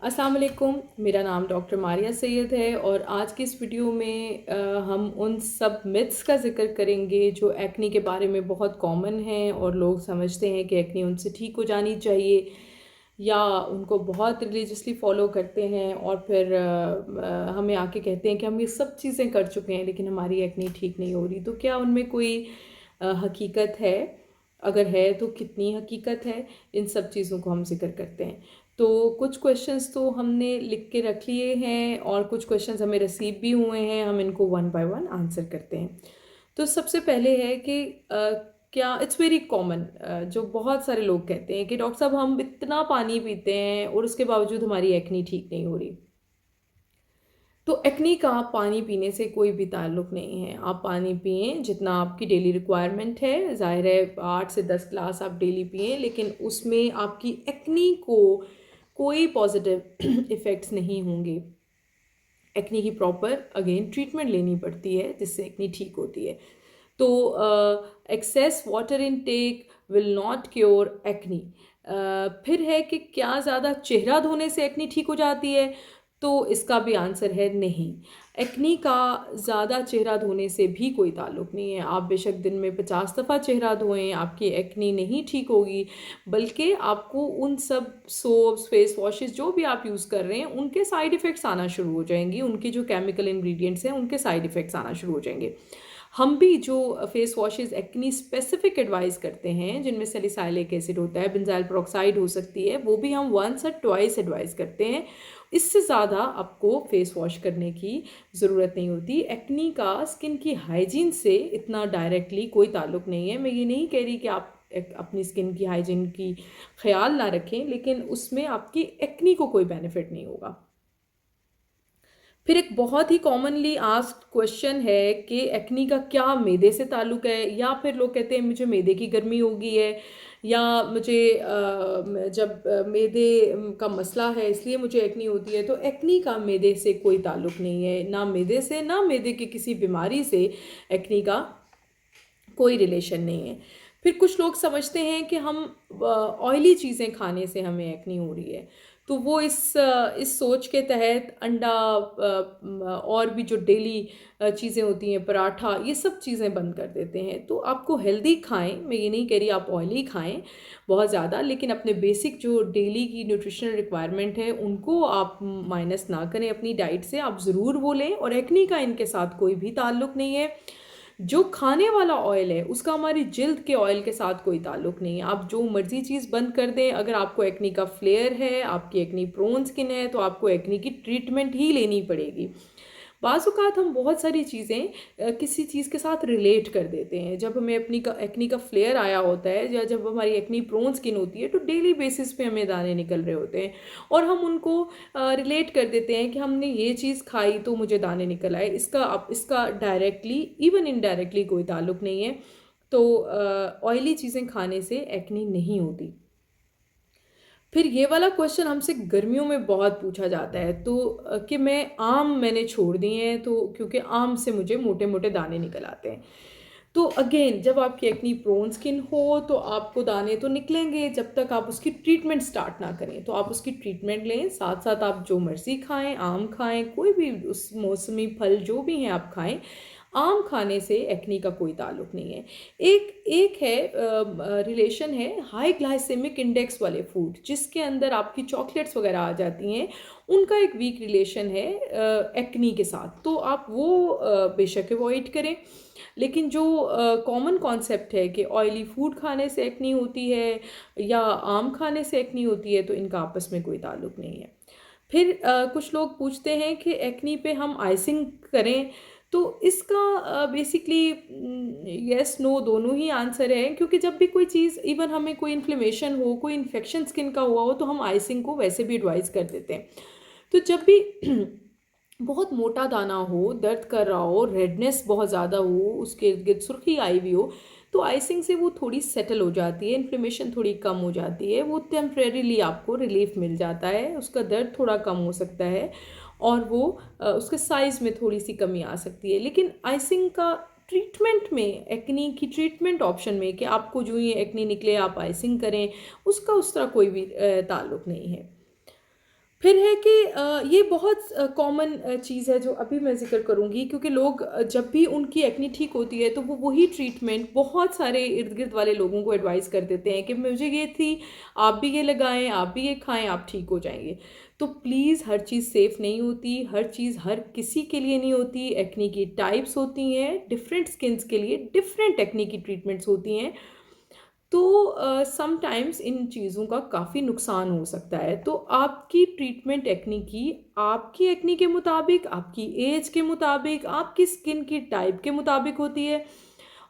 अस्सलाम वालेकुम। मेरा नाम डॉक्टर मारिया सैयद है और आज की इस वीडियो में हम उन सब मिथ्स का ज़िक्र करेंगे जो एक्नी के बारे में बहुत कॉमन हैं और लोग समझते हैं कि एक्नी उनसे ठीक हो जानी चाहिए या उनको बहुत रिलीजियसली फॉलो करते हैं और फिर हमें आके कहते हैं कि हम ये सब चीज़ें कर चुके हैं लेकिन हमारी एक्नी ठीक नहीं हो रही। तो क्या उनमें कोई हकीकत है? अगर है तो कितनी हकीकत है? इन सब चीज़ों को हम ज़िक्र करते हैं। तो कुछ क्वेश्चंस तो हमने लिख के रख लिए हैं और कुछ क्वेश्चंस हमें रिसीव भी हुए हैं, हम इनको वन बाय वन आंसर करते हैं। तो सबसे पहले है कि क्या इट्स वेरी कॉमन, जो बहुत सारे लोग कहते हैं कि डॉक्टर साहब हम इतना पानी पीते हैं और उसके बावजूद हमारी एक्नी ठीक नहीं हो रही। तो एक्नी का पानी पीने से कोई भी ताल्लुक नहीं है। आप पानी पिएँ जितना आपकी डेली रिक्वायरमेंट है, ज़ाहिर है 8 से 10 ग्लास आप डेली पिएँ, लेकिन उसमें आपकी एक्नी को कोई पॉजिटिव इफ़ेक्ट्स नहीं होंगे। एक्नी की प्रॉपर अगेन ट्रीटमेंट लेनी पड़ती है जिससे एक्नी ठीक होती है। तो excess water intake will not cure acne. फिर है कि क्या ज़्यादा चेहरा धोने से एक्नी ठीक हो जाती है? तो इसका भी आंसर है नहीं। एक्नी का ज़्यादा चेहरा धोने से भी कोई ताल्लुक नहीं है। आप बेशक दिन में 50 दफ़ा चेहरा धोएं, आपकी एक्नी नहीं ठीक होगी, बल्कि आपको उन सब सोप्स, फेस वॉशेस जो भी आप यूज़ कर रहे हैं उनके साइड इफ़ेक्ट्स आना शुरू हो जाएंगी। उनके जो केमिकल इंग्रेडिएंट्स हैं उनके साइड इफ़ेक्ट्स आना शुरू हो जाएंगे। हम भी जो face washes acne specific advice करते हैं जिनमें सैलिसाइलिक एसिड होता है, बेंजाइल पेरोक्साइड हो सकती है, वो भी हम वंस और ट्वाइस एडवाइस करते हैं। इससे ज़्यादा आपको फेस वॉश करने की ज़रूरत नहीं होती। एक्नी का स्किन की हाइजीन से इतना डायरेक्टली कोई ताल्लुक नहीं है। मैं ये नहीं कह रही कि आप अपनी स्किन की हाइजीन की ख्याल ना रखें, लेकिन उसमें आपकी एक्नी को कोई बेनिफिट नहीं होगा। फिर एक बहुत ही कॉमनली आस्क्ड क्वेश्चन है कि एक्नी का क्या मैदे से ताल्लुक़ है, या फिर लोग कहते हैं मुझे मैदे की गर्मी हो गई है, या मुझे जब मैदे का मसला है इसलिए मुझे एक्नी होती है। तो एक्नी का मैदे से कोई ताल्लुक़ नहीं है, ना मैदे से ना मैदे की किसी बीमारी से एक्नी का कोई रिलेशन नहीं है। फिर कुछ लोग समझते हैं कि हम ऑयली चीज़ें खाने से हमें एक्नी हो रही है, तो वो इस सोच के तहत अंडा और भी जो डेली चीज़ें होती हैं, पराठा, ये सब चीज़ें बंद कर देते हैं। तो आपको हेल्दी खाएं, मैं ये नहीं कह रही आप ऑयली खाएं बहुत ज़्यादा, लेकिन अपने बेसिक जो डेली की न्यूट्रिशनल रिक्वायरमेंट है उनको आप माइनस ना करें अपनी डाइट से। आप ज़रूर वो लें और एक्नी का इनके साथ कोई भी ताल्लुक़ नहीं है। जो खाने वाला ऑयल है उसका हमारी जिल्द के ऑयल के साथ कोई ताल्लुक नहीं है। आप जो मर्जी चीज़ बंद कर दें, अगर आपको एक्नी का फ्लेयर है, आपकी एक्नी प्रोन स्किन है, तो आपको एक्नी की ट्रीटमेंट ही लेनी पड़ेगी। बाज़ औक़ात हम बहुत सारी चीज़ें किसी चीज़ के साथ रिलेट कर देते हैं। जब हमें अपनी का एक्नी का फ्लेयर आया होता है या जब हमारी एक्नी प्रोन स्किन होती है, तो डेली बेसिस पे हमें दाने निकल रहे होते हैं और हम उनको रिलेट कर देते हैं कि हमने ये चीज़ खाई तो मुझे दाने निकल आए। इसका डायरेक्टली इवन इनडायरेक्टली कोई ताल्लुक नहीं है। तो ऑयली चीज़ें खाने से एक्नी नहीं होती। फिर ये वाला क्वेश्चन हमसे गर्मियों में बहुत पूछा जाता है, तो कि मैंने छोड़ दिए हैं तो क्योंकि आम से मुझे मोटे मोटे दाने निकल आते हैं। तो अगेन जब आपकी एक्नी प्रोन स्किन हो तो आपको दाने तो निकलेंगे जब तक आप उसकी ट्रीटमेंट स्टार्ट ना करें। तो आप उसकी ट्रीटमेंट लें, साथ साथ आप जो मर्ज़ी खाएं, आम खाएं, कोई भी उस मौसमी फल जो भी हैं आप खाएं। आम खाने से एक्नी का कोई ताल्लुक नहीं है। एक एक है रिलेशन है हाई ग्लाइसेमिक इंडेक्स वाले फूड, जिसके अंदर आपकी चॉकलेट्स वगैरह आ जाती हैं, उनका एक वीक रिलेशन है एक्नी के साथ। तो आप वो बेशक अवॉइड करें। लेकिन जो कॉमन कॉन्सेप्ट है कि ऑयली फूड खाने से एक्नी होती है या आम खाने से एक्नी होती है, तो इनका आपस में कोई ताल्लुक नहीं है। फिर कुछ लोग पूछते हैं कि एक्नी पे हम आइसिंग करें, तो इसका बेसिकली येस नो दोनों ही आंसर हैं, क्योंकि जब भी कोई चीज़, इवन हमें कोई इन्फ्लेमेशन हो, कोई इन्फेक्शन स्किन का हुआ हो, तो हम आइसिंग को वैसे भी एडवाइस कर देते हैं। तो जब भी बहुत मोटा दाना हो, दर्द कर रहा हो, रेडनेस बहुत ज़्यादा हो, उसके इर्द गिर्द सुर्खी आई हुई हो, तो आइसिंग से वो थोड़ी सेटल हो जाती है, इन्फ्लेमेशन थोड़ी कम हो जाती है, वो टेम्परेरीली आपको रिलीफ मिल जाता है, उसका दर्द थोड़ा कम हो सकता है और वो उसके साइज़ में थोड़ी सी कमी आ सकती है। लेकिन आइसिंग का ट्रीटमेंट में, एक्नी की ट्रीटमेंट ऑप्शन में कि आपको जो ये एक्नी निकले आप आइसिंग करें, उसका उस तरह कोई भी ताल्लुक नहीं है। फिर है कि ये बहुत कॉमन चीज़ है जो अभी मैं ज़िक्र करूँगी, क्योंकि लोग जब भी उनकी एक्ने ठीक होती है तो वो वही ट्रीटमेंट बहुत सारे इर्द गिर्द वाले लोगों को एडवाइस कर देते हैं कि मुझे ये थी, आप भी ये लगाएं, आप भी ये खाएं, आप ठीक हो जाएंगे। तो प्लीज़, हर चीज़ सेफ़ नहीं होती, हर चीज़ हर किसी के लिए नहीं होती। एक्ने की टाइप्स होती हैं, डिफरेंट स्किन्स के लिए डिफरेंट एक्ने की ट्रीटमेंट्स होती हैं। तो समटाइम्स इन चीज़ों का काफ़ी नुकसान हो सकता है। तो आपकी ट्रीटमेंट एक्ने की आपकी एक्ने के मुताबिक, आपकी एज के मुताबिक, आपकी स्किन की टाइप के मुताबिक होती है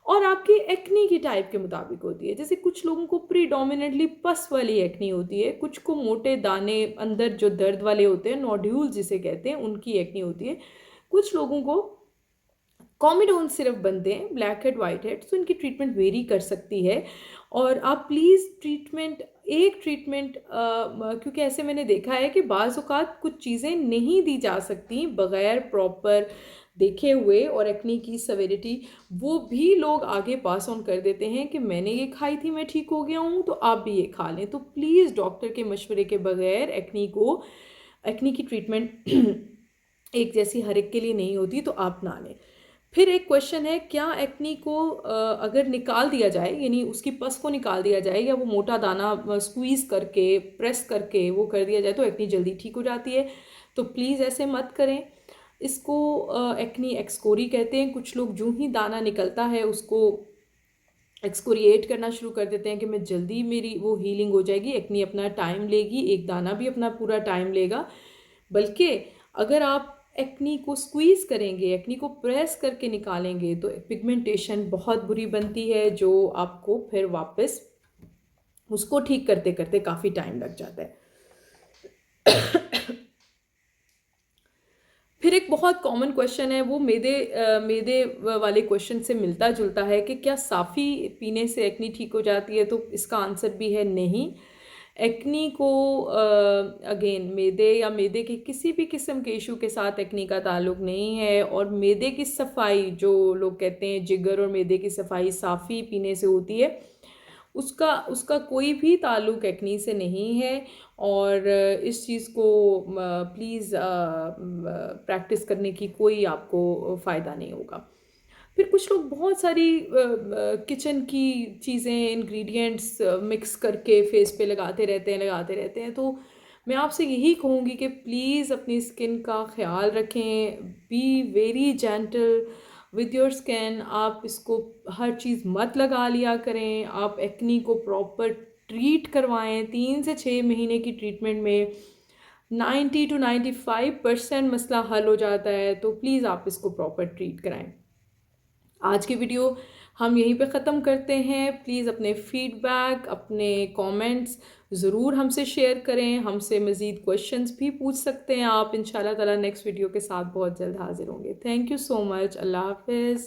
और आपकी एक्ने की टाइप के मुताबिक होती है। जैसे कुछ लोगों को प्रीडोमिनेंटली पस वाली एक्ने होती है, कुछ को मोटे दाने अंदर जो दर्द वाले होते हैं, नोड्यूल जिसे कहते हैं, उनकी एक्ने होती है। कुछ लोगों को कॉमिडोन सिर्फ बनते हैं, ब्लैक हेड वाइट हेड, तो इनकी ट्रीटमेंट वेरी कर सकती है। और आप प्लीज़ ट्रीटमेंट, एक ट्रीटमेंट, क्योंकि ऐसे मैंने देखा है कि बाज़ औक़ात कुछ चीज़ें नहीं दी जा सकती बग़ैर प्रॉपर देखे हुए, और एक्ने की सेवेरिटी वो भी लोग आगे पास ऑन कर देते हैं कि मैंने ये खाई थी, मैं ठीक हो गया हूँ, तो आप भी ये खा लें। तो प्लीज़ डॉक्टर के मशवरे के बगैर एक्ने की ट्रीटमेंट एक जैसी हर एक के लिए नहीं होती, तो आप ना लें। फिर एक क्वेश्चन है, क्या एक्नी को अगर निकाल दिया जाए, यानी उसकी पस को निकाल दिया जाए, या वो मोटा दाना स्क्वीज़ करके, प्रेस करके वो कर दिया जाए, तो एक्नी जल्दी ठीक हो जाती है? तो प्लीज़ ऐसे मत करें। इसको एक्नी एक्सकोरी कहते हैं। कुछ लोग जूं ही दाना निकलता है उसको एक्सकोरिएट करना शुरू कर देते हैं कि मैं जल्दी मेरी वो हीलिंग हो जाएगी। एक्नी अपना टाइम लेगी, एक दाना भी अपना पूरा टाइम लेगा। बल्कि अगर आप एक्नी को स्क्वीज़ करेंगे, एक्नी को प्रेस करके निकालेंगे, तो पिगमेंटेशन बहुत बुरी बनती है, जो आपको फिर वापस उसको ठीक करते करते काफ़ी टाइम लग जाता है। फिर एक बहुत कॉमन क्वेश्चन है, वो मैदे वाले क्वेश्चन से मिलता जुलता है कि क्या साफ़ी पीने से एक्नी ठीक हो जाती है? तो इसका आंसर भी है नहीं। एक्नी को अगेन मैदे या मैदे के किसी भी किस्म के इशू के साथ एक्नी का ताल्लुक नहीं है। और मैदे की सफाई, जो लोग कहते हैं जिगर और मैदे की सफाई साफ़ी पीने से होती है, उसका उसका कोई भी ताल्लुक एक्नी से नहीं है। और इस चीज़ को प्लीज़ प्रैक्टिस करने की कोई आपको फ़ायदा नहीं होगा। फिर कुछ लोग बहुत सारी किचन की चीज़ें, इंग्रेडिएंट्स मिक्स करके फेस पे लगाते रहते हैं। तो मैं आपसे यही कहूँगी कि प्लीज़ अपनी स्किन का ख्याल रखें, be very gentle with your skin. आप इसको हर चीज़ मत लगा लिया करें। आप एक्नी को प्रॉपर ट्रीट करवाएं। 3 से 6 महीने की ट्रीटमेंट में 90 to 95% मसला हल हो जाता है। तो प्लीज़ आप इसको प्रॉपर ट्रीट कराएं। आज की वीडियो हम यहीं पे ख़त्म करते हैं। प्लीज़ अपने फीडबैक, अपने कमेंट्स ज़रूर हमसे शेयर करें। हमसे मज़ीद क्वेश्चंस भी पूछ सकते हैं आप। इंशाल्लाह ताला नेक्स्ट वीडियो के साथ बहुत जल्द हाजिर होंगे। Thank you so much. अल्लाह हाफ़िज़।